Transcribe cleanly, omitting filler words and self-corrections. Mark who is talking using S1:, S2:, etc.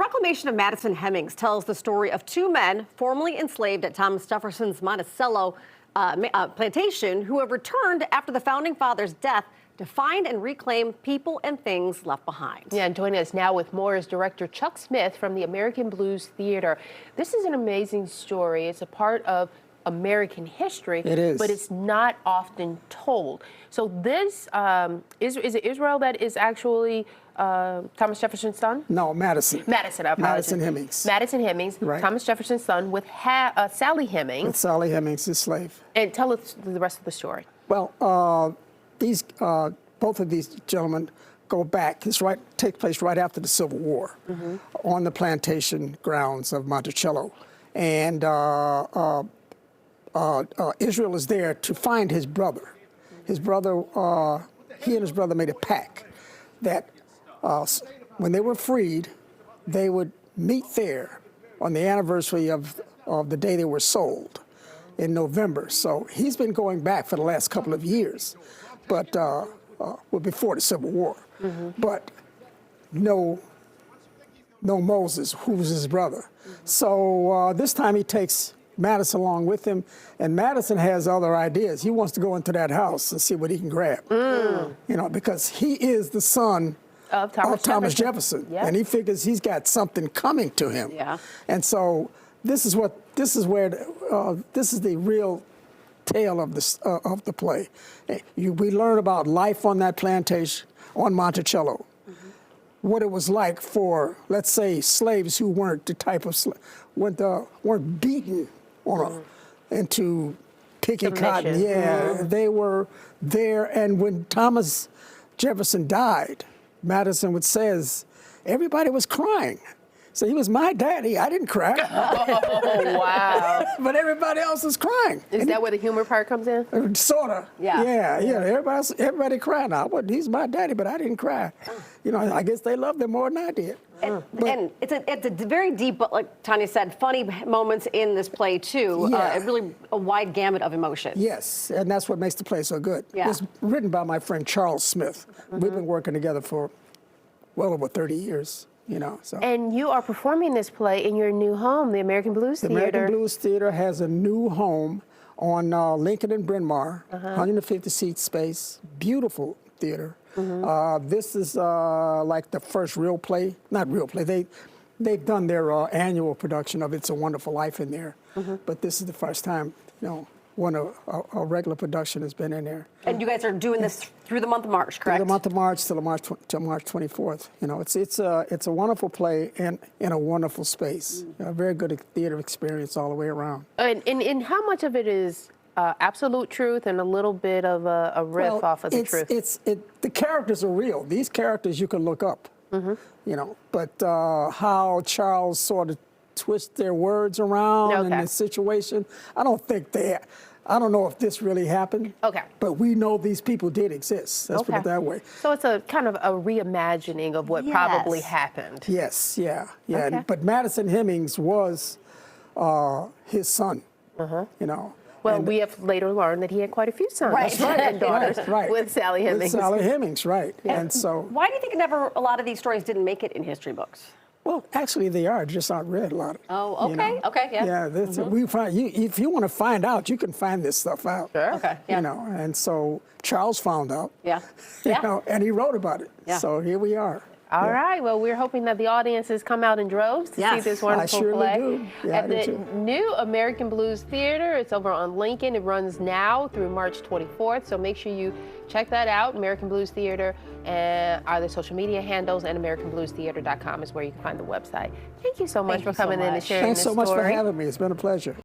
S1: Reclamation of Madison Hemings tells the story of two men formerly enslaved at Thomas Jefferson's Monticello plantation who have returned after the Founding Fathers' death to find and reclaim people and things left behind.
S2: Yeah, and joining us now with more is director Chuck Smith from the American Blues Theater. This is an amazing story. It's a part of American history.
S3: It is.
S2: But it's not often told. So this, is it Israel that is actually Thomas Jefferson's son?
S3: No, Madison.
S2: Madison, I apologize.
S3: Madison Hemings.
S2: Madison Hemings,
S3: Right.
S2: Thomas Jefferson's son with Sally Hemings.
S3: With Sally Hemings, his slave.
S2: And tell us the rest of the story.
S3: Well, both of these gentlemen go back. This takes place right after the Civil War on the plantation grounds of Monticello. And Israel is there to find his brother. His brother, he and his brother made a pact that when they were freed, they would meet there on the anniversary of the day they were sold in November. So he's been going back for the last couple of years, but well, before the Civil War. But no Moses, who was his brother. So this time he takes Madison along with him, and Madison has other ideas. He wants to go into that house and see what he can grab, you know, because he is the son of Thomas Jefferson.
S2: Yep.
S3: And he figures he's got something coming to him.
S1: Yeah.
S3: And so this is the real tale of the play. We learn about life on that plantation on Monticello. What it was like for, let's say, slaves who weren't the type of weren't beaten into picking cotton. Yeah, they were there. And when Thomas Jefferson died, Madison would says everybody was crying. So he was my daddy. I didn't cry.
S2: Oh, wow.
S3: But everybody else is crying.
S2: Is that where the humor part comes in?
S3: Sorta.
S1: Yeah.
S3: Yeah. Everybody cried. Now, he's my daddy, but I didn't cry. You know, I guess they loved him more than I did.
S1: And it's a very deep, but like Tanya said, funny moments in this play too.
S3: Yeah.
S1: Really a wide gamut of emotions.
S3: Yes, and that's what makes the play so good.
S1: Yeah.
S3: It's written by my friend Charles Smith. We've been working together for well over 30 years. You know, so.
S2: And you are performing this play in your new home, the American Blues Theater.
S3: The American Blues Theater has a new home on Lincoln and Bryn Mawr, 150-seat space, beautiful theater. This is like the first real play, not real play. They've done their annual production of It's a Wonderful Life in there, but this is the first time, you know, a regular production has been in there.
S1: And you guys are doing this through the month of March, correct?
S3: Through the month of March till March 24th. You know, it's a wonderful play and in a wonderful space. A very good theater experience all the way around.
S2: And how much of it is absolute truth and a little bit of a riff off of the truth?
S3: The characters are real. These characters you can look up. You know, but how Charles sort of twist their words around in the situation, I don't know if this really happened. But we know these people did exist. Let's put it that way.
S2: So it's a kind of a reimagining of what probably happened.
S3: Yes, yeah. But Madison Hemings was his son, you know.
S2: Well, we have later learned that he had quite a few sons
S1: and
S2: daughters with Sally Hemings.
S3: With Sally Hemings, right. And so,
S1: why do you think a lot of these stories didn't make it in history books?
S3: well, actually, they are just not read a lot.
S1: Oh,
S3: you know?
S1: yeah.
S3: Yeah, we find if you want to find out, you can find this stuff out.
S2: Sure.
S1: Okay, yeah.
S3: You know, and so Charles found out.
S1: Yeah.
S3: You know, and he wrote about it.
S1: Yeah.
S3: So here we are.
S2: All right. Well, we're hoping that the audiences come out in droves to see this wonderful play.
S3: Do. Yeah,
S2: At the new American Blues Theater. It's over on Lincoln. It runs now through March 24th. So make sure you check that out. American Blues Theater and our social media handles, and AmericanBluesTheater.com is where you can find the website. Thank you so much for coming in and sharing this story.
S3: Thanks so much for having me. It's been a pleasure.